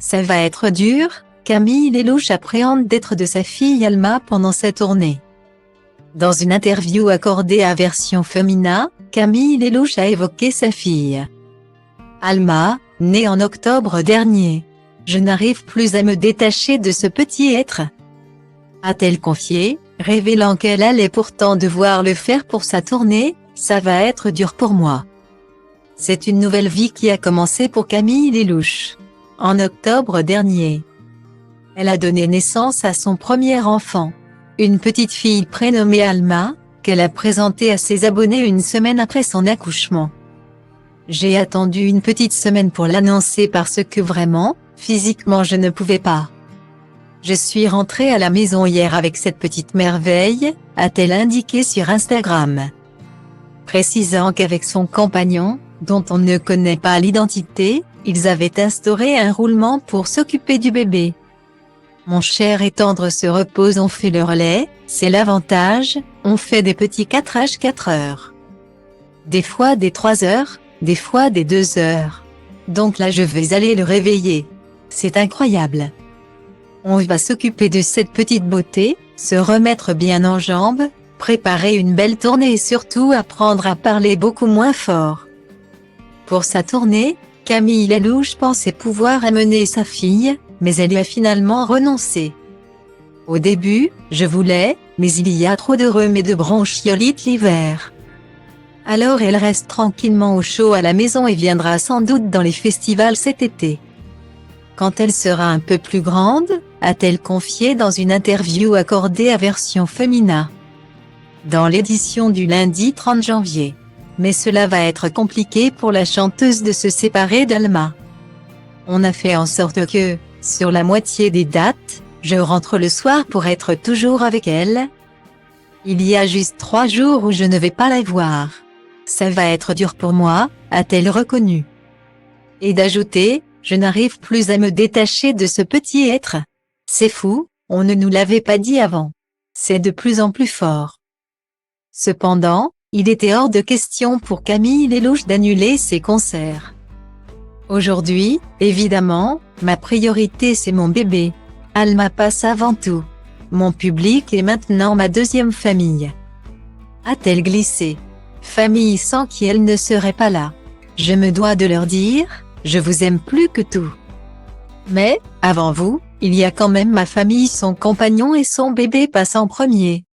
Ça va être dur, Camille Lelouch appréhende d'être de sa fille Alma pendant sa tournée. Dans une interview accordée à Version Femina, Camille Lelouch a évoqué sa fille. Alma, née en octobre dernier. Je n'arrive plus à me détacher de ce petit être, a-t-elle confié, révélant qu'elle allait pourtant devoir le faire pour sa tournée. Ça va être dur pour moi. C'est une nouvelle vie qui a commencé pour Camille Lelouch. En octobre dernier, elle a donné naissance à son premier enfant, une petite fille prénommée Alma, qu'elle a présentée à ses abonnés une semaine après son accouchement. J'ai attendu une petite semaine pour l'annoncer parce que vraiment, physiquement je ne pouvais pas. Je suis rentrée à la maison hier avec cette petite merveille, a-t-elle indiqué sur Instagram. Précisant qu'avec son compagnon, dont on ne connaît pas l'identité, ils avaient instauré un roulement pour s'occuper du bébé. Mon cher et tendre se repose, on fait le relais, c'est l'avantage, on fait des petits 4h 4h. Des fois des 3h, des fois des 2h. Donc là je vais aller le réveiller. C'est incroyable. On va s'occuper de cette petite beauté, se remettre bien en jambes, préparer une belle tournée et surtout apprendre à parler beaucoup moins fort. Pour sa tournée, Camille Lelouch pensait pouvoir amener sa fille, mais elle y a finalement renoncé. Au début, je voulais, mais il y a trop de rhume et de bronchiolite l'hiver. Alors elle reste tranquillement au chaud à la maison et viendra sans doute dans les festivals cet été. Quand elle sera un peu plus grande, a-t-elle confié dans une interview accordée à Version Femina. Dans l'édition du lundi 30 janvier. Mais cela va être compliqué pour la chanteuse de se séparer d'Alma. On a fait en sorte que, sur la moitié des dates, je rentre le soir pour être toujours avec elle. Il y a juste 3 jours où je ne vais pas la voir. Ça va être dur pour moi, a-t-elle reconnu. Et d'ajouter, je n'arrive plus à me détacher de ce petit être. C'est fou, on ne nous l'avait pas dit avant. C'est de plus en plus fort. Cependant, il était hors de question pour Camille Lelouch d'annuler ses concerts. Aujourd'hui, évidemment, ma priorité c'est mon bébé. Alma passe avant tout. Mon public est maintenant ma deuxième famille. A-t-elle glissé. Famille sans qui elle ne serait pas là. Je me dois de leur dire, je vous aime plus que tout. Mais, avant vous, il y a quand même ma famille, son compagnon et son bébé passent en premier.